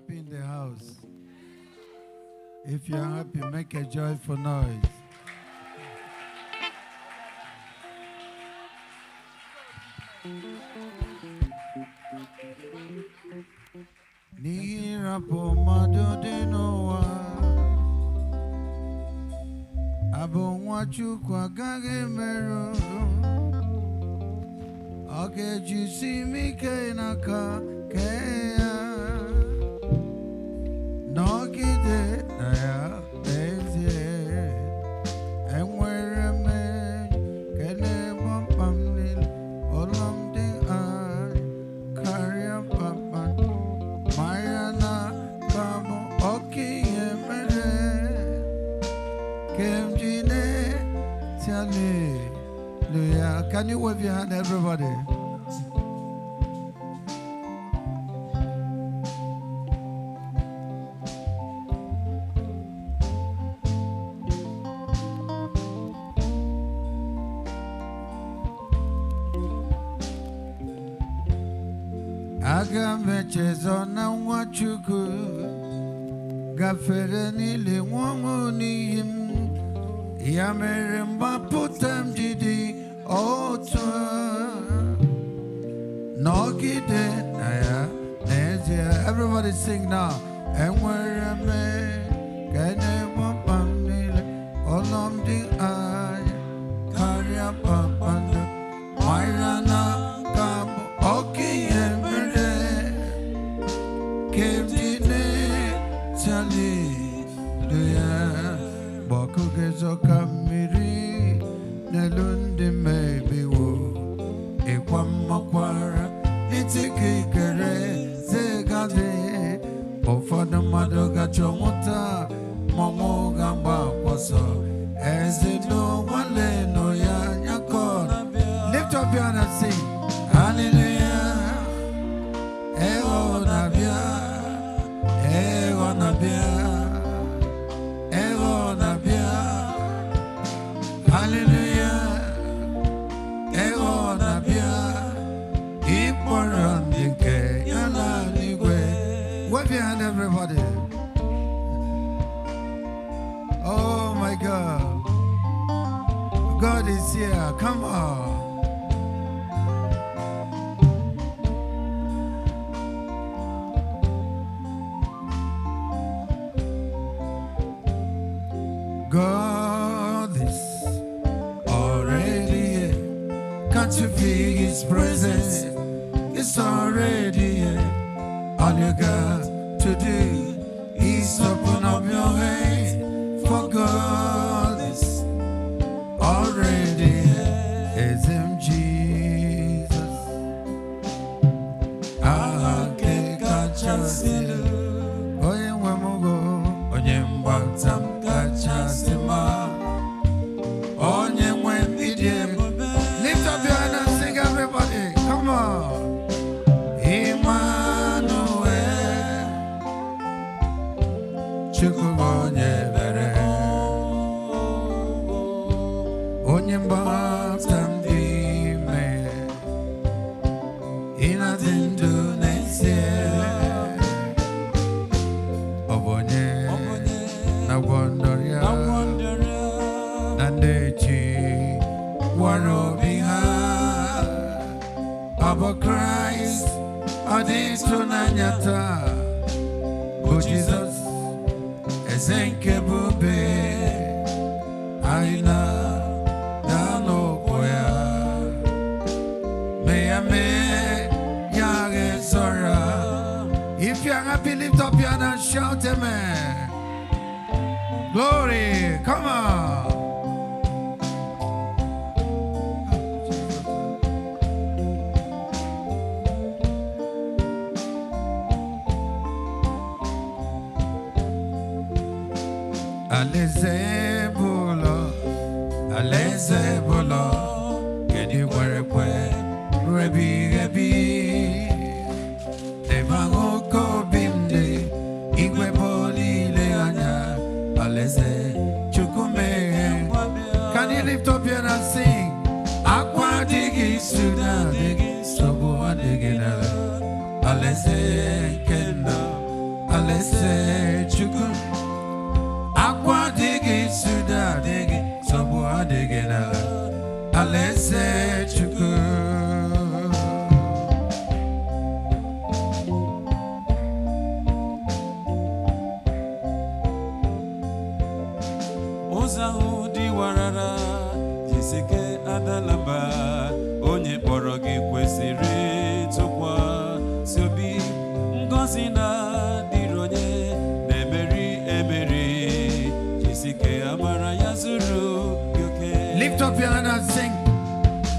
happy in the house? If you're happy, make a joyful noise. Nirapo madodinoa abonwachu kwa gage meru okay jusi mike naka keya nokide daya ezie enwere me kene bompamnil olom de ai karia papa mayana kamo okay emere kemjine tiane. Hallelujah. Can you wave your hand, everybody? Agape chezona wachuku gafere nile wongoni yamere mbaputam jidi otwa nogide aya nezia. Everybody sing now. And where me kene wampamnile olom di ay karya papanda mayrana kamo oki emere kemdine tali duya boku gezo kamiri nelundi maybe wo ekwamakwara itikikere zegade ofana madoga chomuta momo gamba kwaso ezino wale no ya nyakona. Lift up your hand and sing hallelujah. Ego nabia, ego nabia, ego nabia, hallelujah. Ego nabia, iporandike yala nigwe. Wave your hand, everybody. Oh my God, God is here. Come on. God is already here. Can't you feel His presence? It's already here. All you got to do is open up your hands. For God is already here. It's Him, Jesus. I can't catch us in the way when we go. On your bottom. Lift up your hand and sing, everybody. Come on. Emmanuel, Chukwuonye bere, onye mgbapụta ndime, ịnadị ndụ n'ezie, ọ bụ onye na-agwọ ndọrịa na ndechi warobiha Abba Christ adisunanyata O Jesus ezenke bube aina dano koya me yage sora. If you're happy, lift up your hand and shout amen. Glory, come on. Alezebolo, Gedi Werekwe, Rebi, Devangoko Bimde, Igwe Boli Leanya, Aleze, Chukume. Can you lift up your hand and sing? Aqua Digi Suda Digi, Sobo Digina, Aleze Kendo, Alaise Chuku. Aqua digi suda digi. Sobua digi nala. Alaise Chuku. Ozahudi warara. Jisike adalamba. Onye porogi kwesiri tukwa. Sobi ngozina dironye. Nemeri emeri. Jisike amara yazuru yoke. Lift up your hand and sing.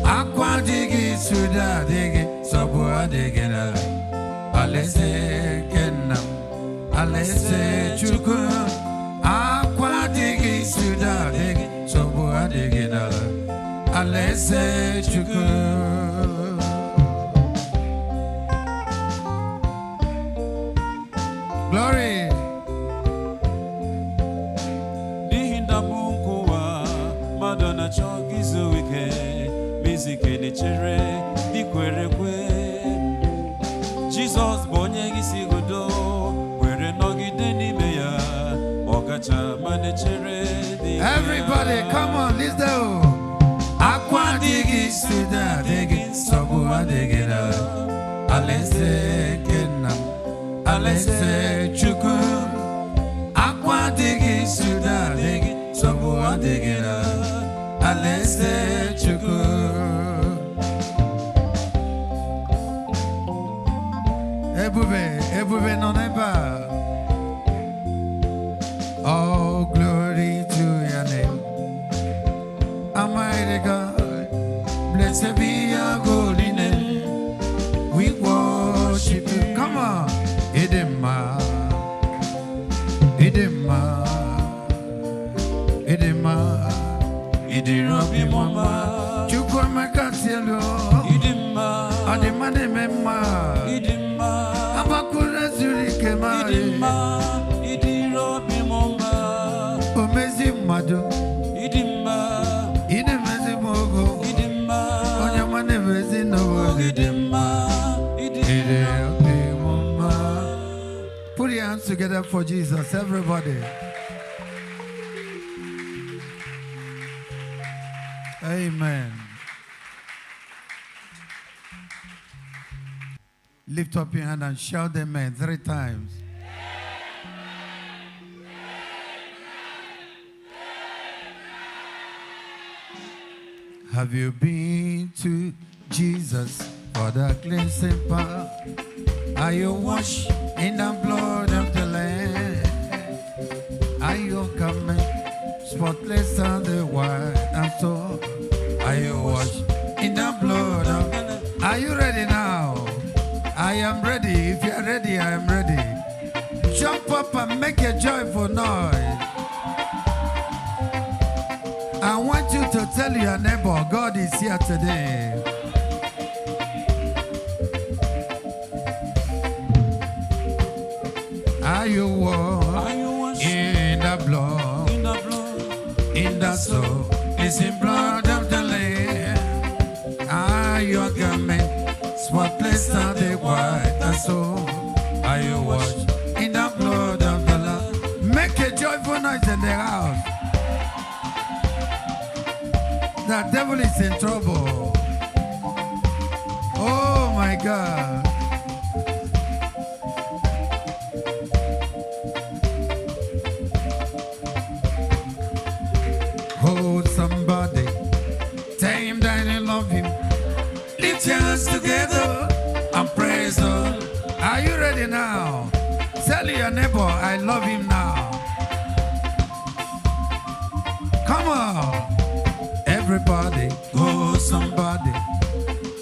Aqua digi suda digi. Sobua digi nala. Alaise kenam. Alaise Chuku. Aqua digi suda digi. Sobua digi nala. Alaise Chuku. Glory. Nihinda munkuwa Madonna chogizu wike Mizike ni chere Dikwere kwe Jesus bonye gisi godo Were nogi deni meya Okacha mane chere Everybody, come on, let's go. Aqua digi suda digi. Sobua digi na. Alaise kenam. Alaise Chuku. Aqua digi suda digi. Sobua digi na. Alaise Chuku. Ebube non eba. Oh, glory to your name. Almighty God, blessed be your holy name. We worship you. Come on. Idema. Idema. Idema. Idirobi mama. Chukwa makatielo. Idima. Ademane mema. Idima. Abakura zurike mari. Idima. Idirobi mama. Omezi madu. Idima. Idemezi mogo. Idima. Onyamane vezi no. Idima. Idirobi mama. Put your hands together for Jesus, everybody. Amen. Lift up your hand and shout amen 3 times. Have you been to Jesus for the cleansing power? Are you washed in the blood of the Lamb? Are you coming spotless and the white and so? Are you washed in the blood of the Lamb? Are you ready now? I am ready. If you are ready, I am ready. Jump up and make a joyful noise. I want you to tell your neighbor, God is here today. Are you washed in the blood, in the soul, is in blood of the Lamb? Are you garment spotless and the white and so? Are you washed in the blood of the Lamb? Make a joyful noise in the house. The devil is in trouble. Oh my God. Hold somebody. Tell him that you love him. Lift your hands together and praise him. Are you ready now? Tell your neighbor, I love him now. Come on. Everybody, oh somebody,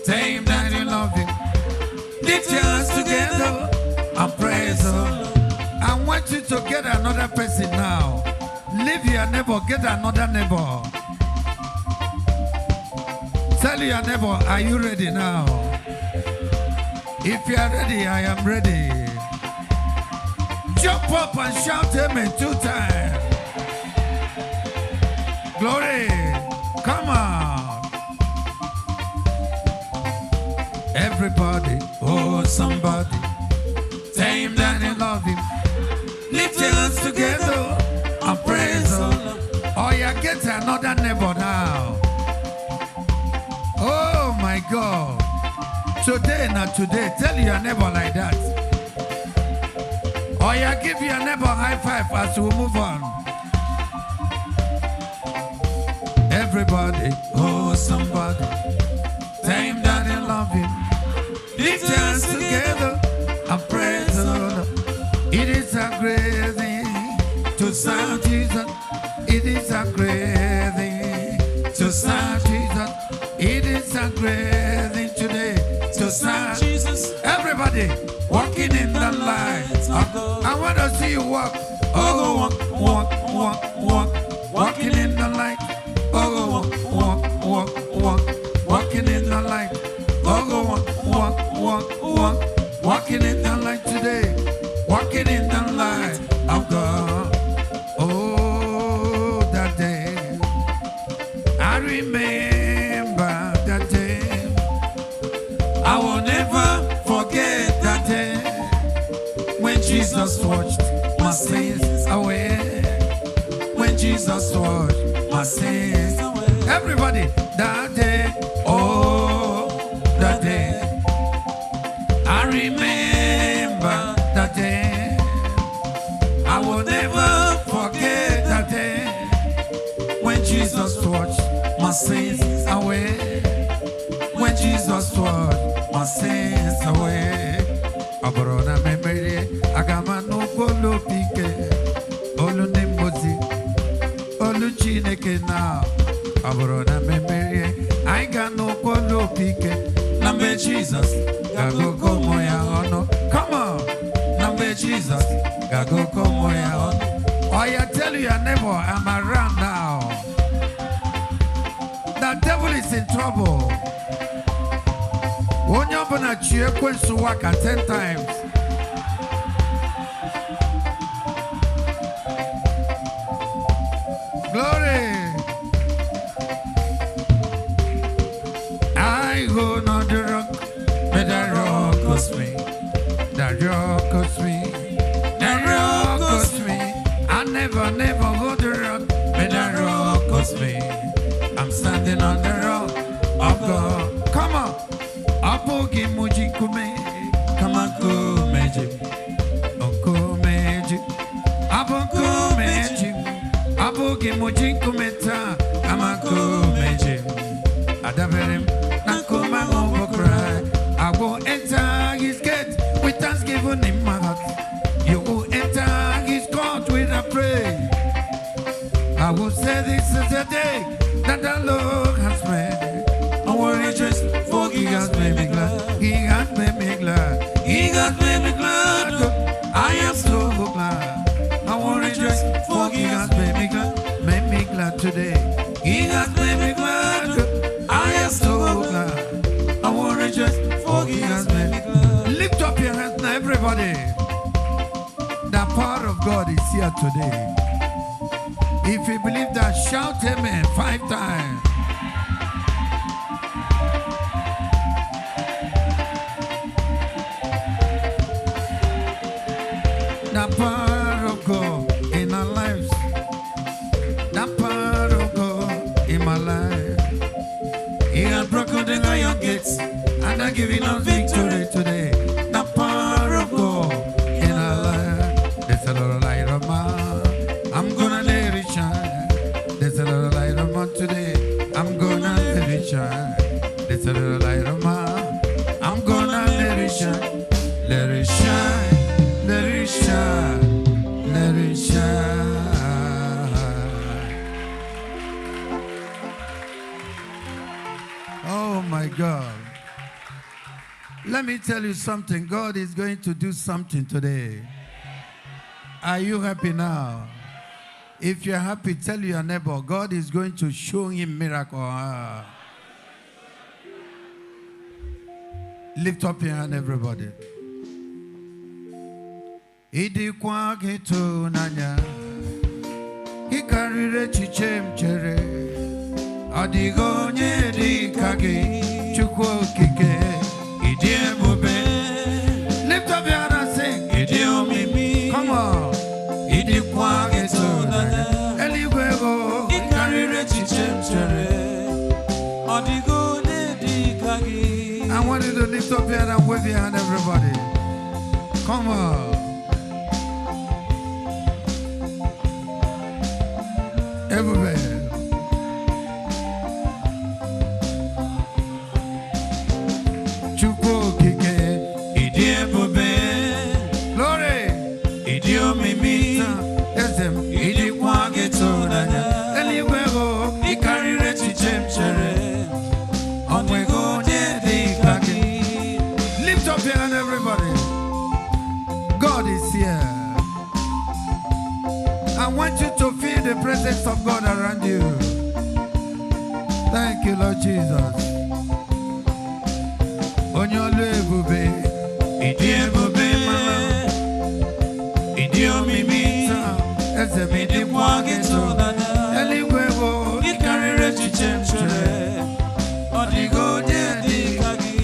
tell him that you love him. Lift your hands together and praise him. I want you to get another person now. Leave your neighbor, get another neighbor. Tell your neighbor, are you ready now? If you are ready, I am ready. Jump up and shout amen 2 times. Glory. Come on. Everybody, oh somebody, tell him that you love him. today. Tell your neighbor like that. Or you give your neighbor high five as we move on. Everybody, oh somebody, tell him that you love him. Lift your hands together and praise the Lord. It is a great thing to serve Jesus. It is a great thing to serve Jesus. It is a great thing today to serve Jesus. Everybody walking in the light. I want to see you walk. Oh, walk, walk, walk, walk. Walking in the light. Oh, walk, walk, walk, walk. Walking in the light. Oh, walk, walk, walk, walk. Walking in the light today. Walking in the light of God. Oh, that day. I remember that day. I will never forget that day when Jesus washed my sins away. When Jesus washed my sins away. Everybody, that day, oh, that day. I remember that day. I will never forget that day when Jesus washed my sins away. When Jesus washed my sins away. Abrona memory, agama no polo pike. Olu nimbozi, olu chineke na. Abrona memory, I got no polo pike. Nambe Jesus, gago como ya ono. Come on, nambe Jesus, gago como ya ono. Oh, you tell your neighbor, I'm around now. The devil is in trouble. When you're gonna cheer, to work 10 times. Glory. I go on the rock, but the rock cost me. The rock cost me. The rock cost me. I never go the rock, but the rock cost me. I'm standing on the rock of God. Come on. Apogi muji kume, kama kumeji, okumeji, apokumeji, apogi muji kumeta, kama kumeji. Adaverim, nakuma over cry. I will enter his gate with thanksgiving in my heart. You will enter his court with a prayer. I will say this is the day that the Lord has made. I will rejoice, for he has made me glad. He has made me glad. He has made me glad. I am so glad. I will rejoice, for he has made me glad. Made me glad today. He has made me glad. I am so glad. I will rejoice, for he has made me glad. Lift up your hands now, everybody. The power of God is here today. If you believe that, shout amen 5 times. The power of God in our lives. The power of God in my life. He has broken the iron gates and are giving us victory today. The power of God in our life. There's a lot of light of mine. I'm gonna let it shine. There's a lot of light of mine today. I'm gonna let it shine. There's a little light of mine. I'm gonna let it shine. Let it shine. Let it shine, let it shine. Oh my God. Let me tell you something. God is going to do something today. Are you happy now? If you're happy, tell your neighbor, God is going to show him miracle. Lift up your hand, everybody. Idikwa gitu nanya, ikarire chichem chere, adigo nye dikagi, chukwu kike, idiemube. Lift up your hand and sing, idiomimi. Come on, idikwa gitu nanya, eligwego, ikarire chichem chere, adigo nye dikagi. I want you to lift Lift up your hand and wave your hand, everybody. Come on. Everywhere. Chukwu kike, idi ebube. Glory. Idi omimi. Ezem, idi kwa geto nanya. Eligwe go, ikarire echiche m chere. Onwego nye dị ka gị. Lift up your hand, everybody. God is here. I want you to feel the presence of God around you. Thank you, Lord Jesus. Onyolu ebube, idi ebube mama, idi omimi, ezem idi kwa geto, eligwe wo, ikarire echiche m chere, odigo nye dị ka gị.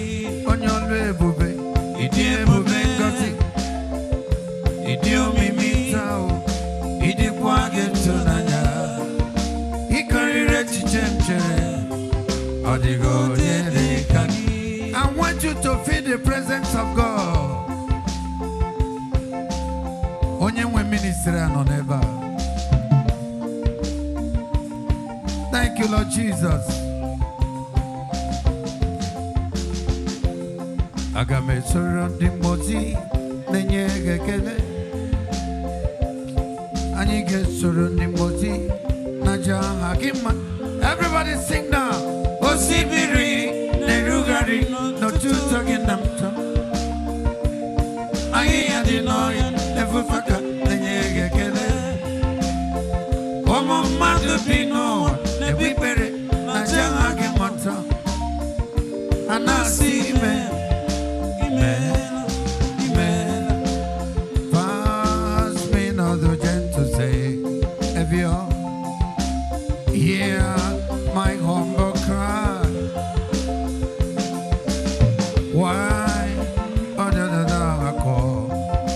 Onyolu ebube, idi ebube ngozi, idi omimi tao, idi kwa geto nanya, ikarire echiche m chere, odigo nye dị ka gị. I want you to feel the presence of God. Onye nwe ministry anọ n'ebe a. Thank you, Lord Jesus. Aga m esoro ndị mmozi na-enye gị ekele. Anyị ga-esoro ndị mmozi na-aja aha gị mma. Everybody sing now. Osimiri na-erugharị n'ọtụtụ gị na mta. Ahịhịa dị n'ọhịa na-efufe ka na-enye gị ekele. Ụmụ mmadụ bi n'ụwa na-ebu ikpere na-aja aha gị mata. Ha na-asị ime. Pass me not the gentle say, if you hear my humble cry, why I call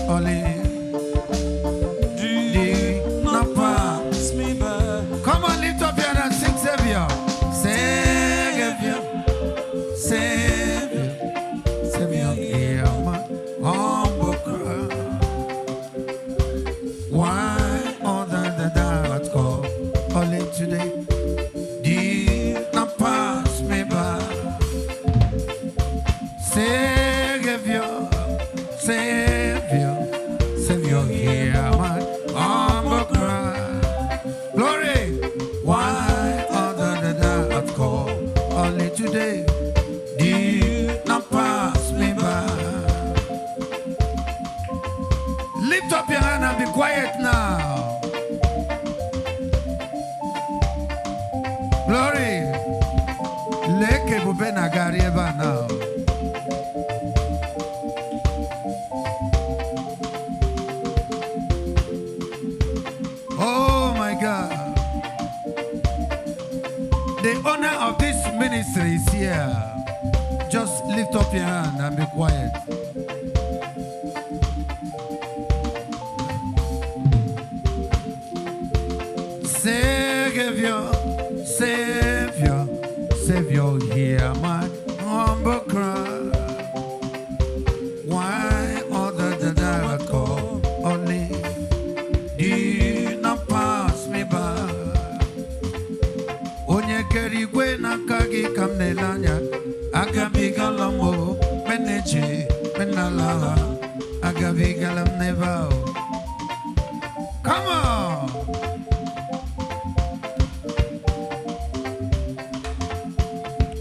only do not pass me by. Come on, lift up your hand and sing Savior. Savior, Savior, Savior, hear my humble cry. Why I call only today do not pass me by. Savior, Savior, Savior, hear my humble cry. Glory, why I call only today do not pass me by. Lift up your hand and be quiet now. Glory, leke bube nagari eba now. Oh my God. The owner of this ministry is here. Just lift up your hand and be quiet. Savior, Savior, Savior, hear my humble cry. Why other than I call only do not pass me by. Onye kerigwe na kagi kamnelanya, Agape galamo, meneche, menala, Agape galam never. Come on.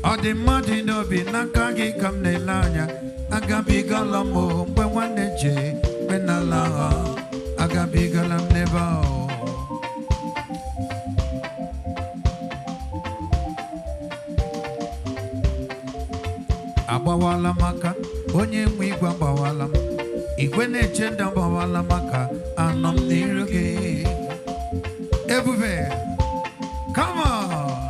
Odi madi no bi nakagi kamnelanya, Agape galamo, meneche, menala, Agape galam never. Abawala maka, onye nwe igwe abawala m. Igwe na-eche ndị abawala maka, anọ m n'iru gị. Ebube, come on.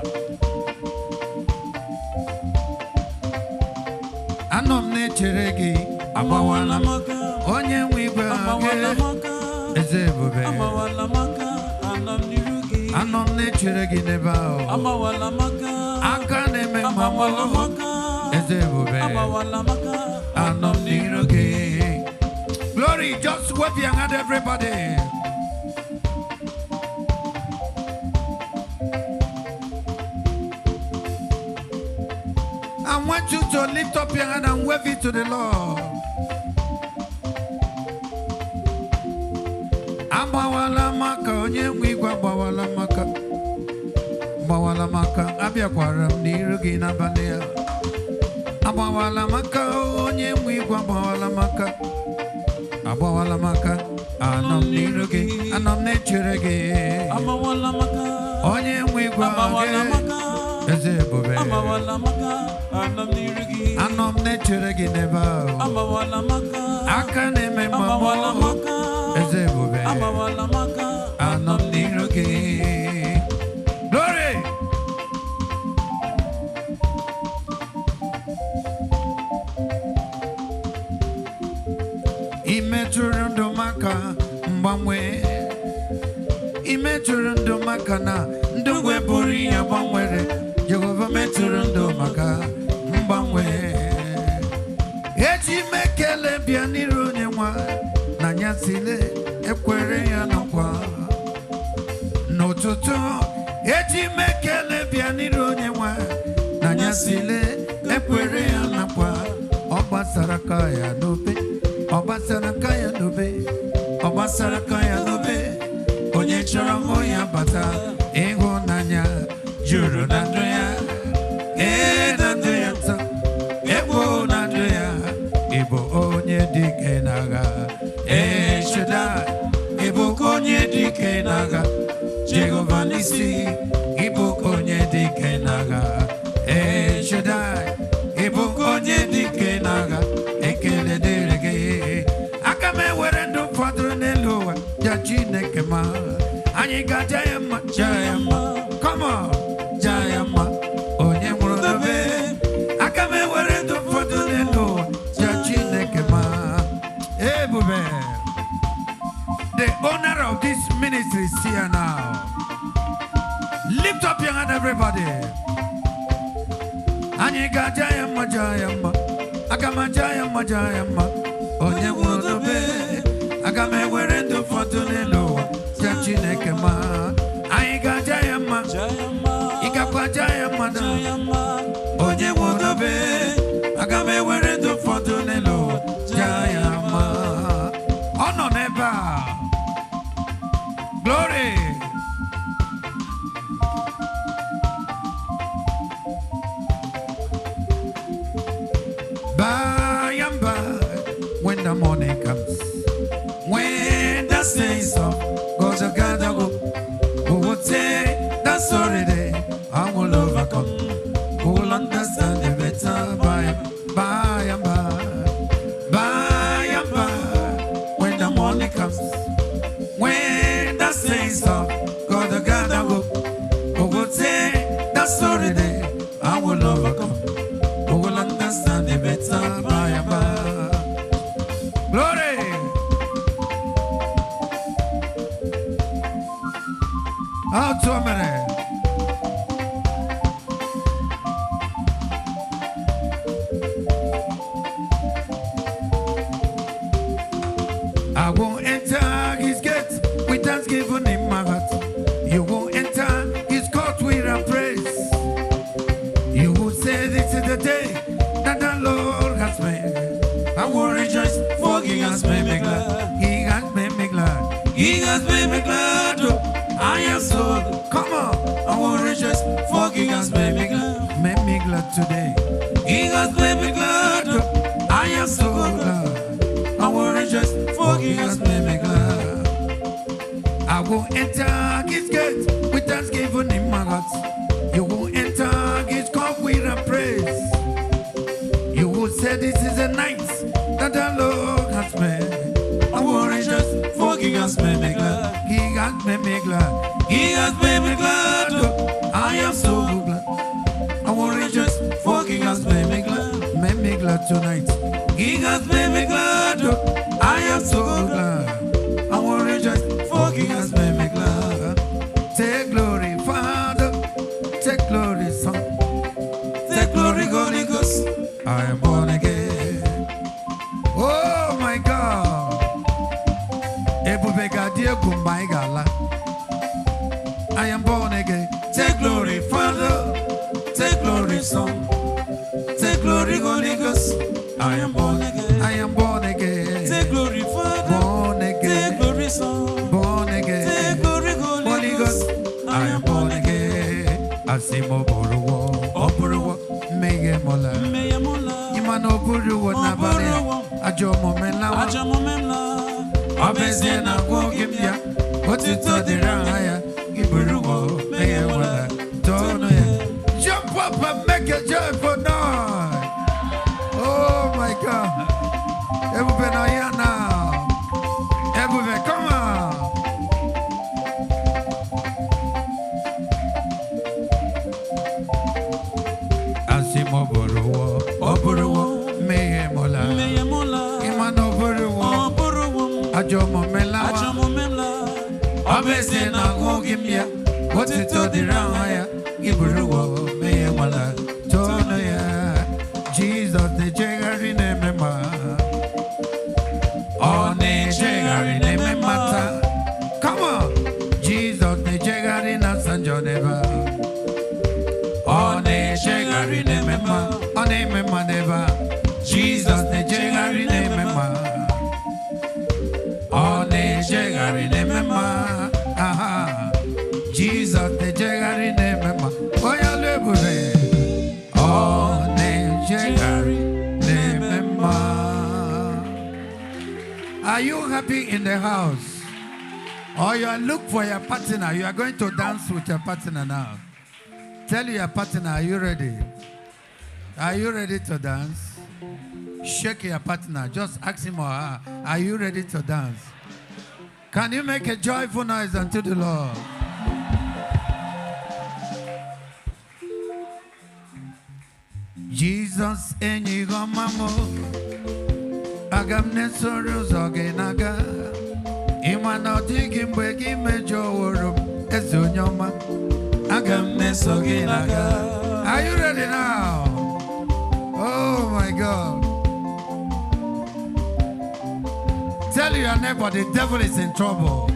Anọ m na-echere gị, abawala maka, onye nwe igwe gị. Eze ebube, abawala maka, anọ m n'iru gị. Anọ m na-echere gị n'ebe ahụ. Abawala maka, aka na-eme mma maka. Glory, just wave your hand, everybody. I want you to lift up your hand and wave it to the Lord. Abawala maka onye mwigwa abawala maka. Abawala maka abịakwara m n'iru gị n'abalị a. Abawala maka onye mwigwa abawala maka. Abawala maka anọ m n'iru gị, anọ m n'echere gị. Abawala maka onye mwigwa gị. Eze ebube. Abawala maka anọ m n'iru gị. Anọ m n'echere gị n'ebe ahụ. Abawala maka aka na-eme mma m. Eze ebube. Abawala maka anọ m n'iru gị. Glory. Imetụrụ ndụ maka mgbanwe. Imetụrụ ndụ maka na ndụ gwe bụrụ ihe gbanwere. Jehova metụrụ ndụ maka mgbanwe. Eji m ekele bịa n'iru onye nwa na nyasile ekwere ya nakwa. N'ụtụtụ eji m ekele bịa n'iru onye nwa na nyasile ekwere ya nakwa. Ọ gbasara aka ya n'obe, ọ gbasara aka ya n'obe, ọ gbasara aka ya n'obe. Onye chọrọ hụ ya bata, ịhụnanya juru na ndụ ya. Na ndụ ya taa, egwu na ndụ ya. Ịbụ onye dike n'agha, Shaddai. Ịbụ onye dike n'agha, Jehova n'isi. Ịbụ onye dike n'agha, Shaddai. Ịbụ onye dike n'agha, ekele dịrị gị. Aka m ewere ndụ fọdụrụ n'elu ụwa, ja Chineke ma. Anyị ga-aja ya mma, ja ya mma. Come on, ja ya mma. Onye nwụrụ n'obe. Aka m ewere ndụ fọdụrụ n'elu ụwa, ja Chineke ma. Ebube. The owner of this ministry is here now. Lift up your hand, everybody. Anyị ga-aja ya mma, ja ya mma. Aga m aja ya mma, ja ya mma. Onye nwụrụ n'obe. Aga m ewere ndụ fọdụrụ n'elu ụwa, ja Chineke ma. Anyị ga-aja ya mma. Ị gakwa aja ya mma na. Onye nwụrụ n'obe. Aga m ewere ndụ fọdụrụ n'elu ụwa, ja ya mma. Ọ nọ n'ebe a. Glory. By and by, when the morning comes, when the saints of God are gathered, who would say that's already I will overcome, who will understand the better by and by, when the morning comes, when the saints of God are gathered, who would say that's already I will overcome, who will understand the better by and by. Glory. Out to a minute. I will enter his gates with thanksgiving in my heart. You will enter his court with a praise. You will say this is the day that the Lord has made. I will rejoice, for he has made me glad. He has made me glad. He has made me glad. Oh, I am so glad. Come on, I will rejoice, for he has made me glad. Made me glad today. He has made me glad. Oh, I am so glad. I will rejoice, for he has made me glad. I will enter his gates with thanksgiving in my heart. You will enter his court with a praise. You will say this is a night that the Lord has made. I will rejoice, for he has made me glad. He has made me glad. He has made me glad. Oh, I am so glad. I will rejoice, for he has made me glad. Made me glad tonight. He has made me glad. Oh, I am so glad. I will rejoice, for he has made me glad. Take glory, Father. Take glory, Son. Take glory, Holy Ghost. I am born again. Take glory, Father. Take glory, Son. Take glory, Holy Ghost. I am born again. I am born again. Take glory, Father. Born again. Take glory, Son. Born again. Take glory, Holy Ghost. I am born again. Asimo Boruwo. Oburuwo. Meye Mola. Meye Mola. Imano Buruwo Nabale. Ajomo Menla. Ajomo Menla. Obeze na Wogimia. Otito Diraya. Iburuwo. Meye Mola. Tono ya. Jump up and make a joyful noise. Oh my God. Everybody are here now. Everybody, come on. Asimo Boruwo. Oburuwo. Meye Mola. Meye Mola. Imano Boruwo. Oburuwo. Ajomo Menla. Ajomo Menla. Obeze na Wogimia. Otito Diraya. Iburuwo. Meye Mola. Tono ya. Jesus the Jegari Nemema. Oh, the Jegari Nememata. Come on. Jesus the Jegari Nasanjoneva. Oh, the Jegari Nemema. Oh, Nemema Neva. Jesus the Jegari Nemema. Oh, the Jegari Nemema. Aha. Jesus the Jegari Nemema. Oh, ya lebure. Oh, are you happy in the house? Or you are looking for your partner? You are going to dance with your partner now. Tell your partner, are you ready? Are you ready to dance? Shake your partner. Just ask him or her, are you ready to dance? Can you make a joyful noise unto the Lord? Jesus enyigo mamo agam nesoro zoge naga imana digi mgbe gi mejo woro ezonyoma agam nesoge naga. Are you ready now? Oh my God. Tell your neighbor the devil is in trouble.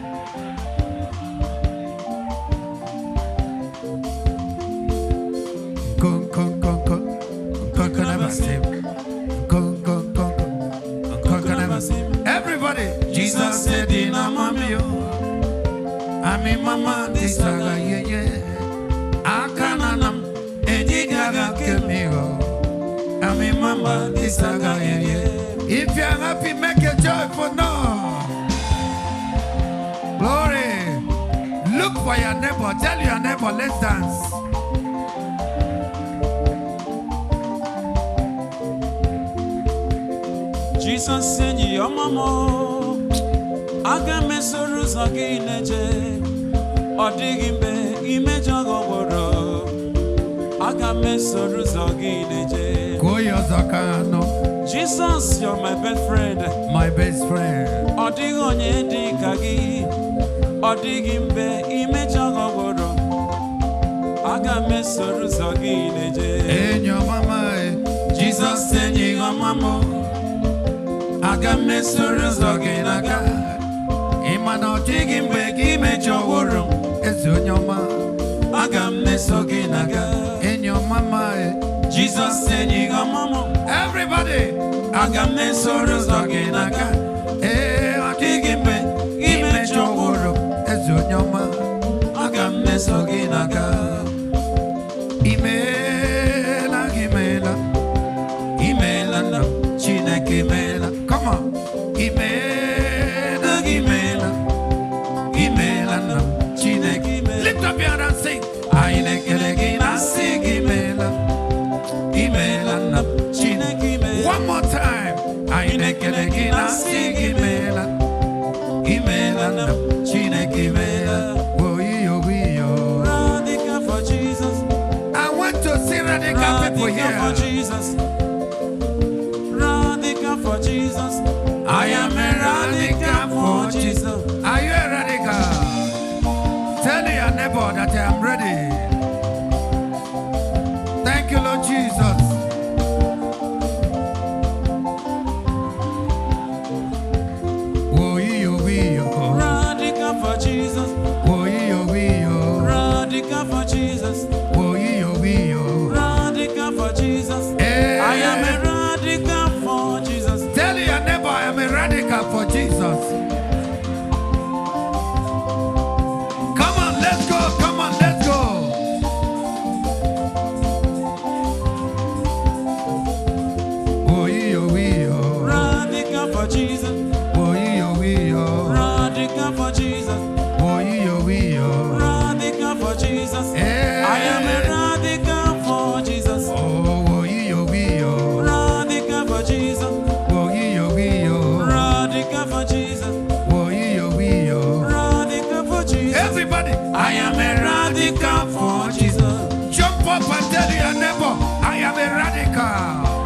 Everybody, Jesus said in a mamio, Ami mama disaga ye, Akananam, Edigaga kemigo, Ami mama disaga ye. If you're happy, make a joyful noise. Glory. Look for your neighbor. Tell your neighbor, let's dance. Jesus said, "Your mama, Agape sorrows again, or digging back, image of Goboro. Agape sorrows again, Jesus, you're my best friend. My best friend. Or dig on ye, dig again, or digging back, image of Goboro. Agape sorrows again, and your mama, Jesus said, your mama. Agape sorrows again, Imano digging back, image of Worum, it's on your mama. Agape sorrows and your mama, Jesus said, your mama. Everybody, Agape sorrows again, digging back, image of Worum, it's on your mama. Agape sorrows Imela, Imela, Imela, no, Chineke Imela. Come on. Imela, Imela, Imela, no, Chineke. Lift up your hand and sing. Ainekele, sing Imela, Imela, no, Chineke. One more time. Ainekele, sing Imela, Imela, no, Chineke Imela. Radical for Jesus. Radical for Jesus. I am a radical for Jesus. Are you a radical? Tell your neighbor that I am ready. Thank you, Lord Jesus. Oh, radical for Jesus. Oh, yo. Radical for Jesus. I am a radical for Jesus. Oh, yo. Radical for Jesus. Oh, yo. Radical for Jesus. Oh, yo. Radical for Jesus. Everybody, I am a radical for Jesus. jump up and tell your neighbor, I am a radical.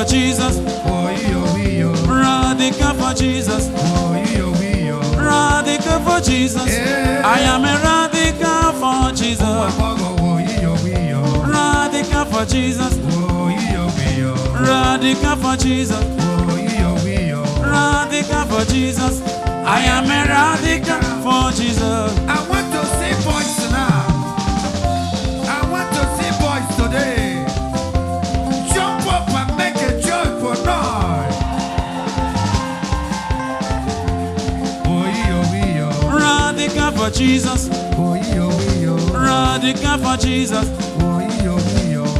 Jesus, radical for Jesus, radical for Jesus. I am a radical for Jesus, radical for Jesus, radical for Jesus, radical for Jesus. I am a radical for Jesus. I want to see boys now. I want to see boys today. Radical for Jesus, radical for Jesus,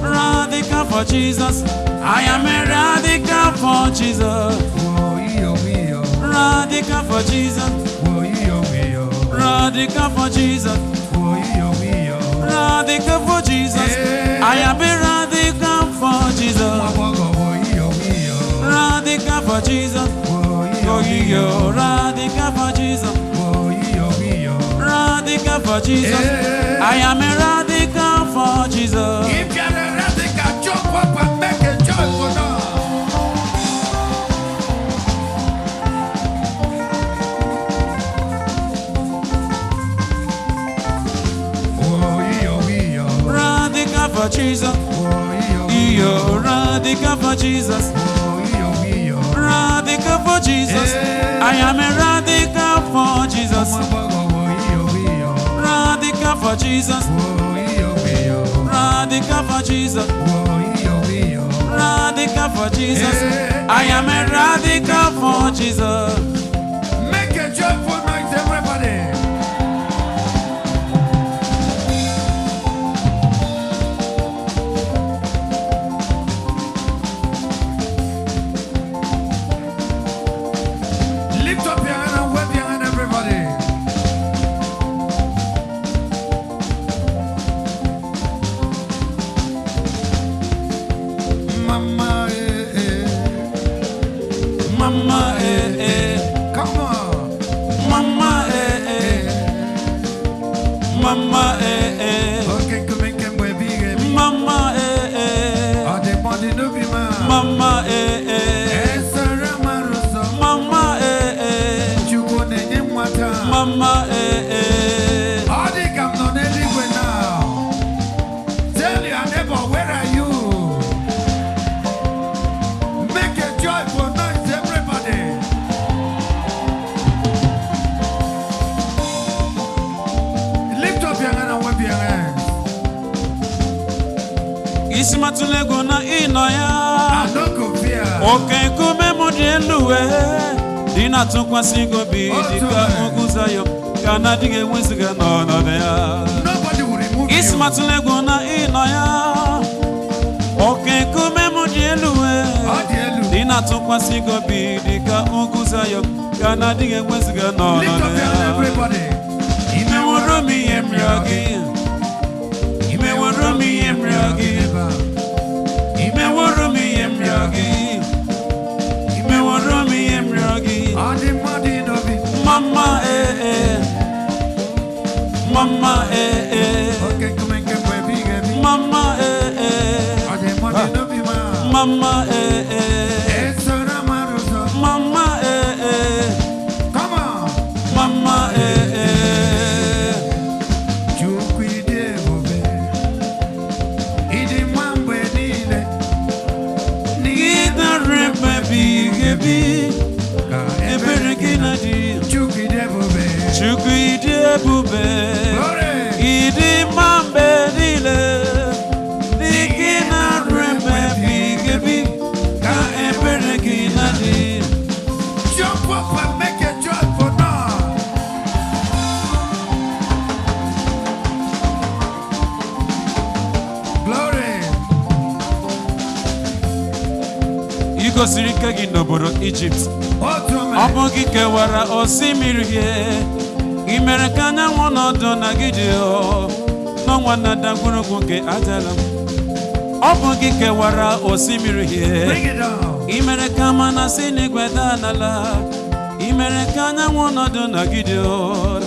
radical for Jesus. I am a radical for Jesus, radical for Jesus, radical for Jesus, radical for Jesus. I am a radical for Jesus, radical for Jesus, radical for Jesus. Radical for Jesus. I am a radical for Jesus. If you're a radical, jump up and make a joyful noise. Radical for Jesus. Radical for Jesus. Radical for Jesus. I am a radical for Jesus. Radical for Jesus, radical for Jesus, radical for Jesus. I am a radical for Jesus. Make a joyful noise, everybody. Mama Okay, come and come with me. Mama All the money no be man. Mama Esara maruso. Mama Chukone nyemwata. Mama All the come no anywhere now. Tell your neighbor, where are you? Make a joyful noise, everybody. Lift up your hand and wave your hands. Isimatulego na inoya I don't go fear. Oke kume modielue Dina tukwasi gobi Dika muguzayo Kana dige wiziga no no dea Nobody will remove you. Isimatulego na inoya Oke kume modielue Adielu. Dina tukwasi gobi Dika muguzayo Kana dige wiziga no Lift no up your hand, dea everybody. Ime woromi emriagi Ime woromi emriagi Ime woromi emriagi Ime woromi emriagi All the money no be. Mama Mama Okay, come and come with me. Mama All the money no be man. Mama Esara maruso. Mama Come on. Mama Chukwide bobe. Idi mambe nile. Gida rembe bigebi Ka Ebere kinadi Chukwide bobe. Chukwide bube Glory. Idi mambe dile Dikina rembe bigebi Ka ebere kinadi Jump up and make a joyful noise. Glory. Igosiri ike gị n'obodo Egypt Otu Ọ bụ gị kewara osimiri gị Ị mere ka anyanwụ nọdụ na Gideon N'ọnwa na ndagwurugwu nke Adalam Ọ bụ gị kewara osimiri gị Bring it down. Ị mere ka mana si n'igwe daa n'ala Ị mere ka anyanwụ nọdụ na Gideon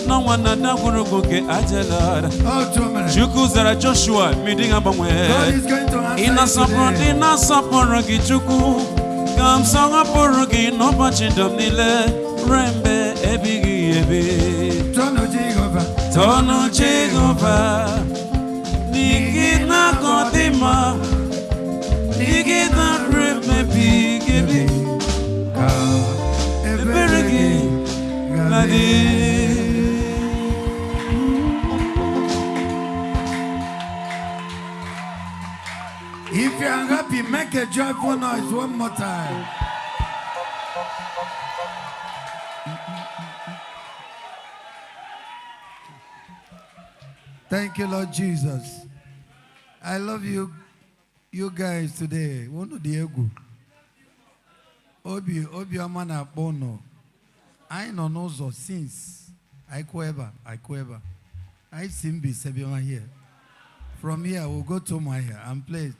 N'ọnwa na ndagwurugwu nke Adalam Otu minute. Chukwu zara Joshua mmiri agbanwe God is going to answer Ị na-asọpụrụ you ndị today. na-asọpụrụ gị Chukwu Ka m sọpụrụ gị n'ụbọchị ndụ m niile ruo mgbe ebighị ebi Tonu Jehovah. Tọnụ Jehova N'igi na-akọ dị mma N'igi na-ruo mgbe ebighị ebi Ka Ebere gị na-adị If you are happy, make a joyful noise one more time. Thank you, Lord Jesus. I love you guys today. One of the ego. Obi amana bono. I know nozo since I coever. I seem be seven here. From here, we'll go to my here and play.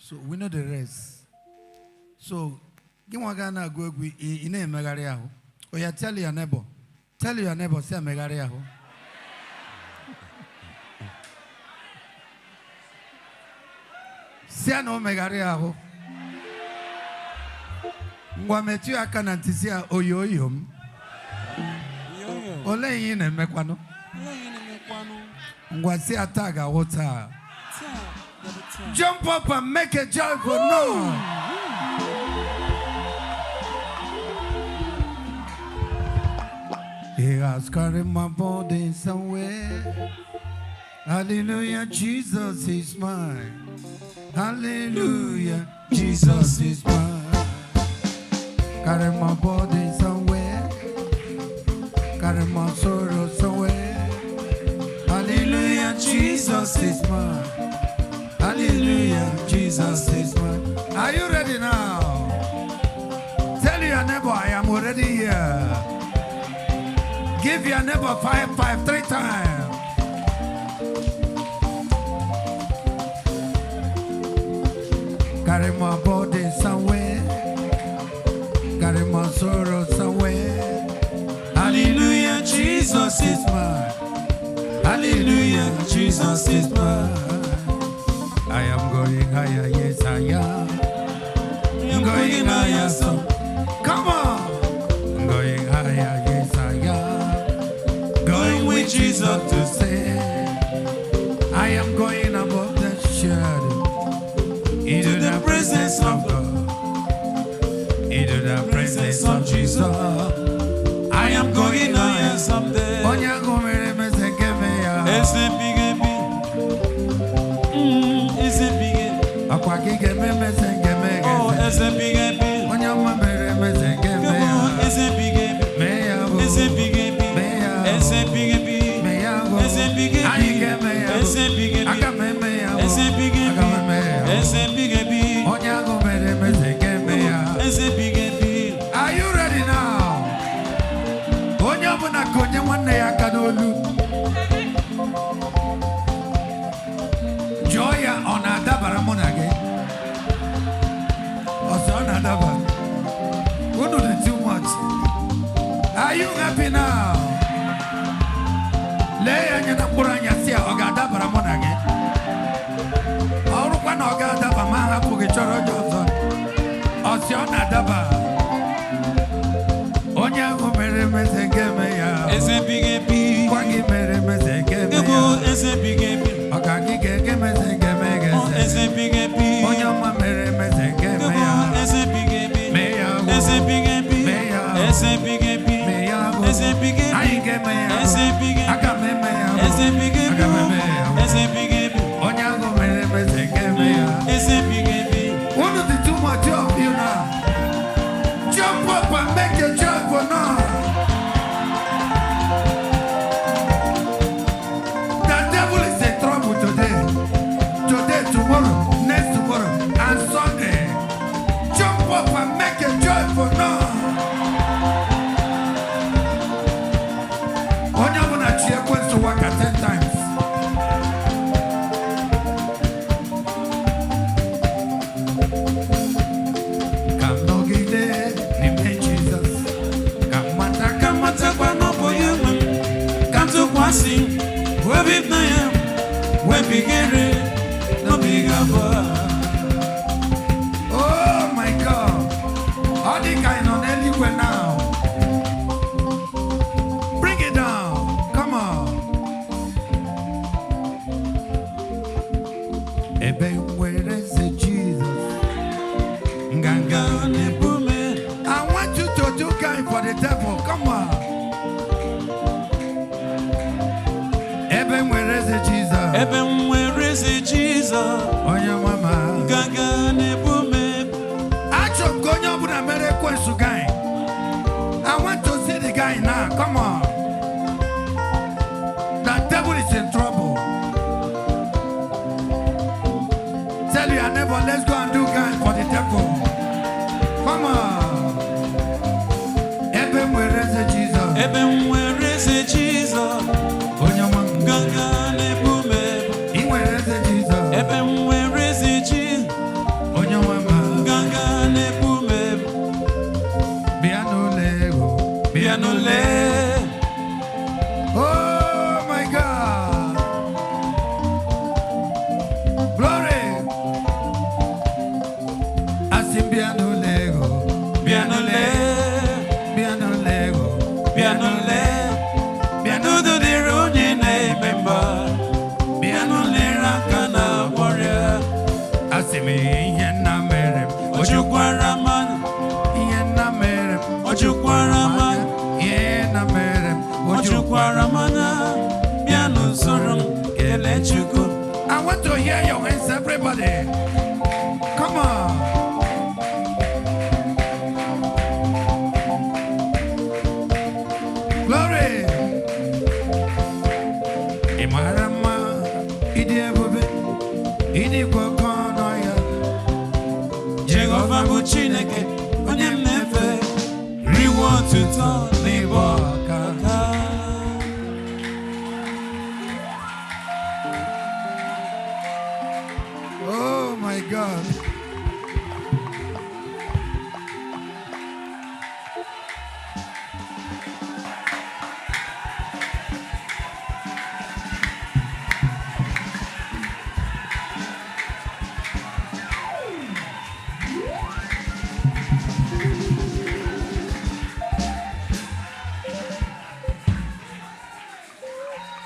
So we know the rest. So, give one Ghana go in a megariaho. Or you tell your neighbor. Tell your neighbor, say megariaho. Say no megariaho. Ngwametu akanantisia oyoyom. Ole yin emekwano. Ngwasi ataga water. Jump up and make a joyful noise. He has carried my body somewhere. Hallelujah, Jesus is mine. Hallelujah, Jesus is mine. Carry my body somewhere. Carry my sorrow somewhere. Hallelujah, Jesus is mine. Hallelujah, Jesus is mine. Are you ready now? Tell your neighbor, I am already here. Give your neighbor 5, 5, 3 times. Carry my body somewhere. Carry my sorrow somewhere. Hallelujah, Jesus. Jesus is mine. Hallelujah, Jesus is mine. I am going higher, yes I am. I'm going higher, so come on. I'm going higher, yes I am. Going with Jesus to say, I am going above the shadow, into the presence of God, into the presence of Jesus. I am going higher someday. Is it big? Is it big? Oh, is it big? Come on, is it big? Is it big? Is it big? Is it big? Is it big? Is it big? Is it big? Is it big? Are you ready now? Joya on Adabara Monage. Also on Adabara. What do they too much? Are you happy now? Lay and Puranya Sia Ogadabara Monage. Or one Ogadaba Maha Pugichoro Johnson. Also on Adabara. Onya mere mezegemeya. Ese big Kwagi mere mezegemeya. Ese big Okagi gege mezegemege. Ese big Onya mere mezegemeya. Ese big Meya. Ese big Meya. Ese big Meya. Ese big Aigemeya. Ese big Agamemeya. Ese big Agamemeya. Ese big Onya mere mezegemeya. Ese big. One of the too much of you now. Jump up and make a jump for now. The devil is in trouble today. Today, tomorrow, next tomorrow, and Sunday. Jump up and make a joy for now. When you're gonna cheer to work at 10 times. Oh my God! All the kind on anywhere now. Bring it down. Come on. Ebe where is it, Jesus? I want you to do kind for the devil. Come on. Eben, where is it, Jesus? Eben, where is it, Jesus? Oh, your mama. Gaga nebume. Actually, going over the American guy. I want to see the guy now. Come on. The devil is in trouble. Tell your neighbor, let's go and do guy for the devil. Come on. Eben, where is it, Jesus? Eben, where is it, Jesus? Oh, your mama. Gaga nebume. Where is it, Jesus? Eben, where is it, Jesus? Oh, your mama. Gaga nebume. Bianole. Oh my God. Glory. Asim bianolego. Bianole. Bianudo di runi nei memba. Bianole rakana warrior. Asimi yena merem. Ojukwaraman. Yena merem. Ojukwaraman. Yena merem. Ojukwaramana. Bianu sorum. Kelechuku. I want to hear your hands, everybody. Come on. Glory. Imarama. Idi ebube. Idi kokonoya. Jehovah bụ Chineke, onye m na-efe. Riwo otuto n'ịbụ ọkaka. Oh my God.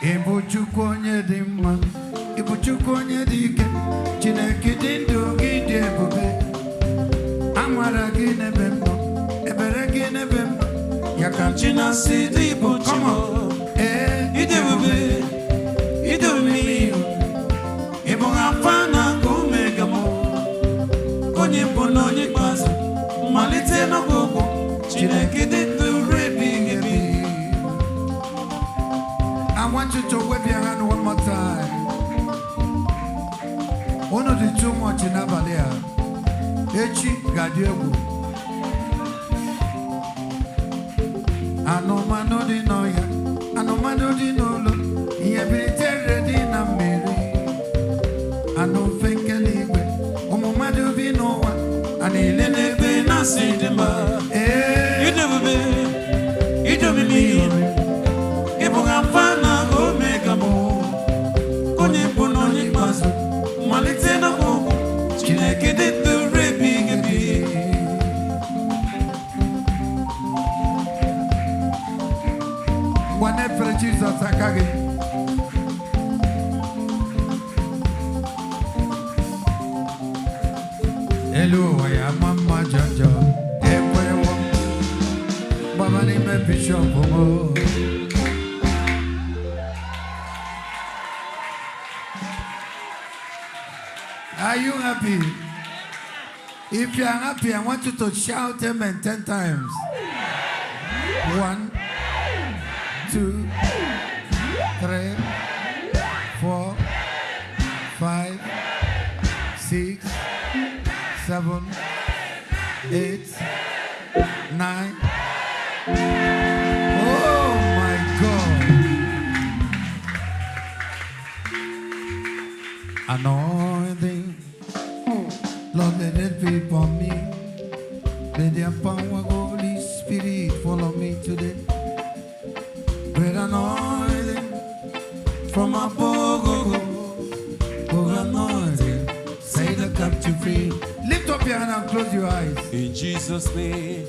Ibu Chukwu onye dị mma, Ibu Chukwu onye dị ike, Chineke dị ndụ gị dị ebube. Amara gị n'ebe m nọ, ebere gị n'ebe m nọ, ya ka Chinasị dị Igbo chimo. Ịdị ebube, ịdị omimi, Ịbụ Alfa na Omega m. Onye mbụ na onye ikpeazụ, mmalite n'ọgwụgwụ, Chineke dị ndụ ruo ebighị ebi. I want you to wave your hand one more time. One of the too much in Abalia. Echi Gadiego. Anomano di noya. Anomano di nolo. Yabite ready na Mary. Ano fenkeligwe. Omomado bi no one. Anilene be na sidima. You never be. You do me. Ibu Alfa na Omega mo. Onye bụ na onye ikpeazụ, malite na ọgwụgwụ, Chineke dị ndụ ruo ebighị ebi. Ngwa na-efere Jizọs aka gị. Elu ụwa ya ama mma jọjọ, ekwewo gbaba n'ime bishọp m. Are you happy? If you are happy, I want you to shout amen 10 times. 1, 2, 3, 4, 5, 6, 7, 8, 9. Oh my God. Anointing. Lord, let it be upon me. Let the power of Holy Spirit follow me today. Great anointing from above. Oh, anointing, say the captive free. Lift up your hand and close your eyes. In Jesus' name,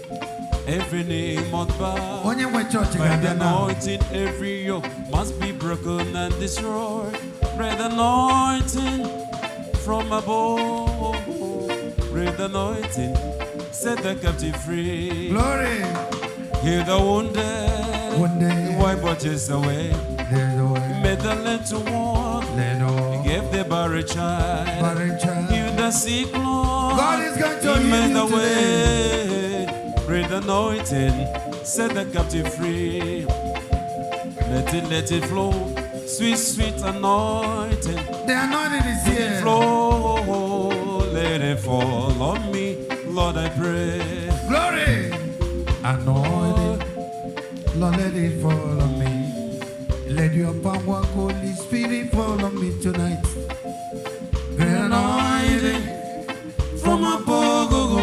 every knee must bow. By the anointing, every yoke must be broken and destroyed. Great anointing from above. Great anointing, set the captive free. Glory. Heal the wounded, wipe waters away. Made the lame to walk, gave the barren child. Heal the sick, Lord. God is going to He heal made you the today. way. Great anointing, set the captive free. Let it flow. Sweet, sweet anointing. The anointing is here. Flow, let it fall on me, Lord, I pray. Glory. Anointing. Lord, let it fall on me. Let your power, Holy Spirit, fall on me tonight. Great anointing from above.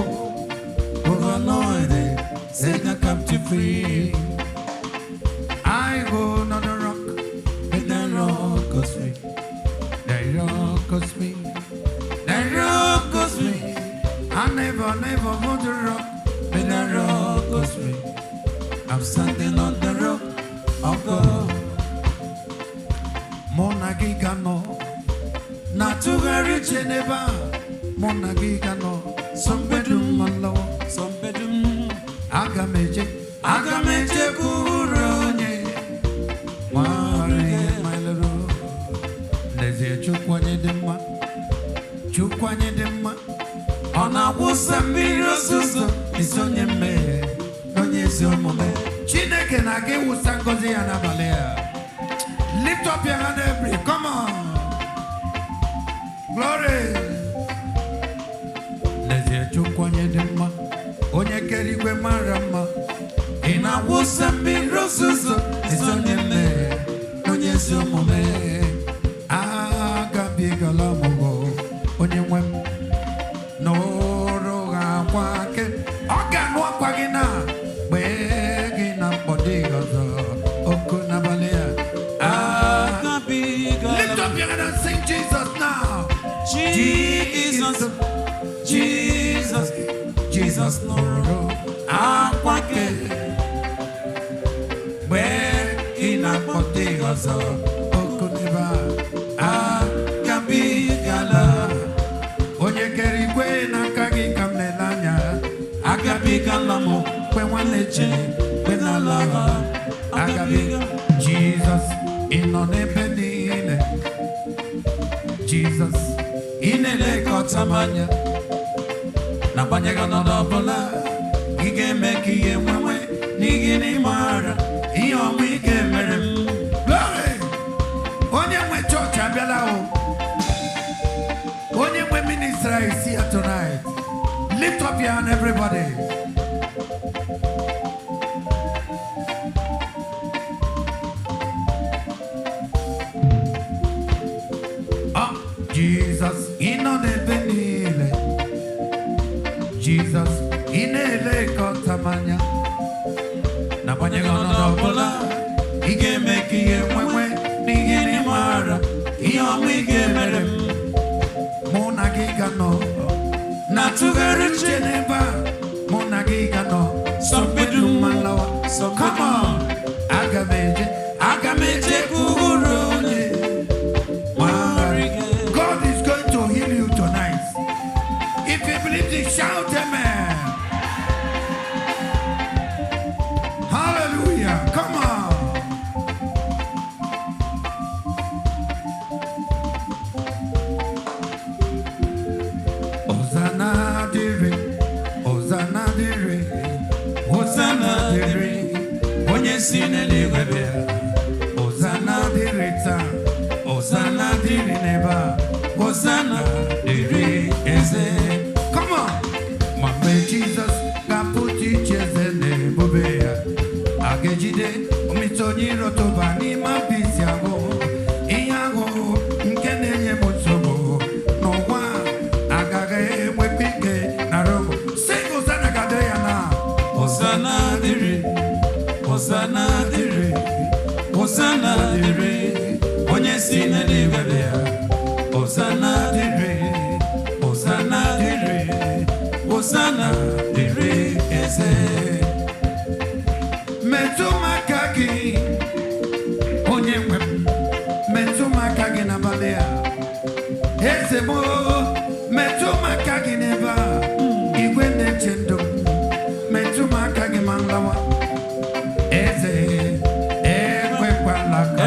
Oh, anointing, set the captive free. I go on the rock. The rock goes me, the rock goes me, the rock goes me. I never want to rock, but the rock goes me. I'm standing on the rock of God. Monagigano, not to very Geneva. Monagigano, some bedroom malo, some bedroom. Agape, Kurone. Chukwanye dema ona wusa mmiri ozuzo isonye mme onye ezi omume Chineke na gị wusa ngozi ya n'abalị a. Lift up your hand every, come on. Glory. N'ezie Chukwanye dema onye kere igwe mara mma ị na-awụsa mmiri ozuzo isonye mme onye ezi omume Agape galamogo onye nwe m n'ọrụ akwa ke ọ ga-anụ akwa gị na mgbe gị na mkpọdị ọzọ oku n'abalị a. Lift up your hand and sing Jesus now. Jesus, Jesus, Jesus n'ọrụ akwa ke mgbe gị na otigozo okuniba agabigala onye kerikwe na kagi kamlelanya agabigala mo kwe waneche kwe nalaga agabigala Jesus inonepedile Jesus inelekọtamanya na banyega n'ọbụla ị ga-eme ka ihe nwenwe n'ihi na ị maara ihe ọma ị ga-emere m. Onye nwe chọọchị abịala o. Onye nwe ministry is here tonight. Lift up your hand, everybody. Jesus inonepedile Jesus inelekọtamanya na banyega n'ọbụla ị ga-eme ka ihe nwenwe n'ihi na ị maara ihe ọma ị ga-emere m. Mụ na gị ga-anọ na-atụgharị uche n'ebe a. Mụ na gị ga-anọ sọmpedu mmalawa. Come on, aga m eje kwuru onye. God is going to heal you tonight. If you believe this, shout amen. Hallelujah. Come on. Hosanna diri, Hosanna diri, Hosanna diri. Onye si n'eluigwe bịa. Hosanna diri taa, Hosanna diri n'ebe a. Hosanna diri eze. Come on. Mgbe Jesus ga-apụta iche eze n'ebube ya. Agejide omitonyi rotoba n'ime abịsị ahụ. Ihe ahụ nke na-enye m nsogbu n'ụwa agaghị enwekwa ike na Rome. Sing Hosanna gade ya na. Hosanna dịrị, Hosanna dịrị, Hosanna dịrị. Onye si n'eluigwe bịa. Hosanna dịrị, Hosanna dịrị, Hosanna dịrị eze. Metụ m aka gị, onye nwe m, metụ m aka gị n'abalị a. Eze m, metụ m aka gị n'ebe a. Igwe na-eche ndụ m, metụ m aka gị ma nlawa. Eze, ekwekwala ka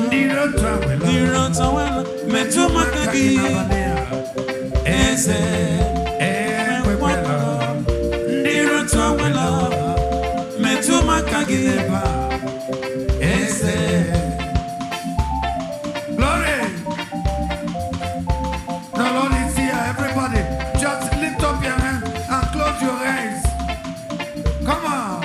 ndị iro tawela. Metụ m aka gị n'abalị a. Eze, ekwekwala ndị iro tawela. Metụ m aka gị n'ebe a. Eze. Glory. The Lord is here. Everybody, just lift up your hands and close your eyes. Come on.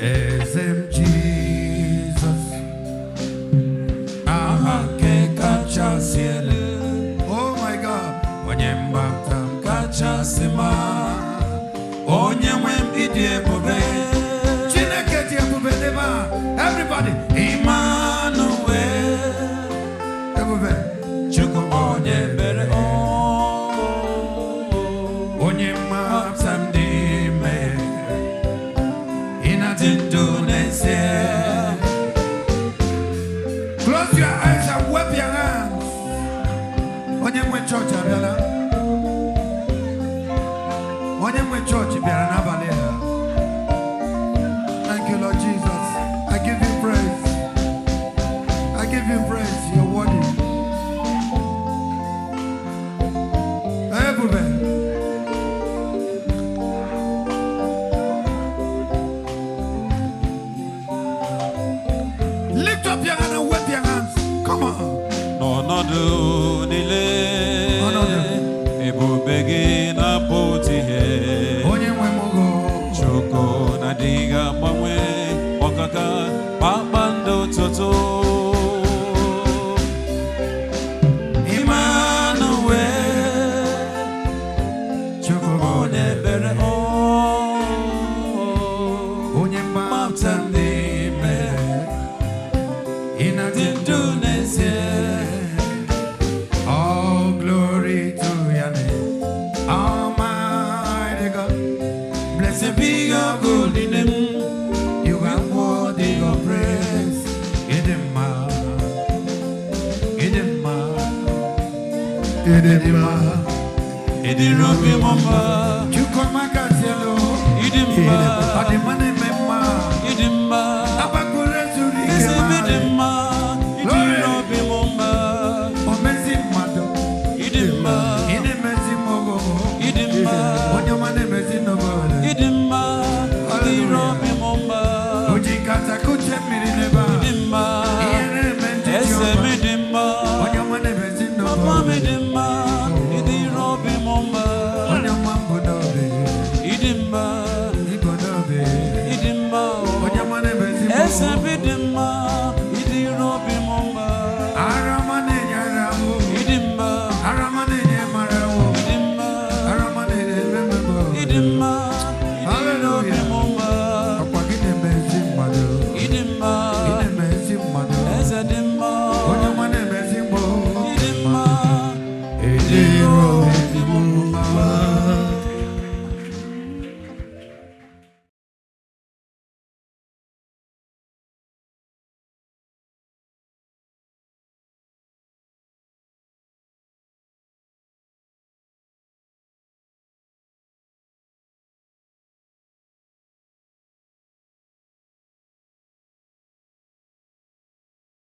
Ezem Jesus. Aha ke kachasị elu. Oh my God. Onye mgbapụta m kachasị mma. Onye nwe m ịdị ebube. Chineke dị ebube n'ebe a. Everybody. Emmanuel. Ebube. Chukwu onye ebere. Onye mgbapụta m dị ime. Ị na-adị ndụ n'ezie. Close your eyes and wave your hands. Onye nwe chọọchị abịala. Onye nwe chọọchị bịara n'abalị a. Thank you, Lord Jesus. I give you praise. I give you praise. You're worthy. Ebube. Lift up your hand and wave your hands. Come on. N'ọnọdụ niile ebube gị na-apụta ihe. Onye nwe m ogo. Chukwu na-adịghị agbanwe ọkaka kpakpando ụtụtụ. Emmanuel. Chukwu Onye ebere. onye mgbapụta m dị ime. Ị na-adị ndụ n'ezie. Edema, Idirobi mama, Chukwamaka Cielo, Idimba, Ademane Mema, Idimba, Abakure Zurike, Isimidimma, Idirobi mama, Omezi Mado, Idimba, Inemezi Mogo, Idimba, Onyomane Mezi Nobo, Idimba, Idirobi mama, Ojikata Kuche Mirineba, Idimba, Iene Mente Esemidimma, Onyomane Mezi Nobo, Papa Midimma, Idirobi mama, Onyomambo Nobe, Idimba.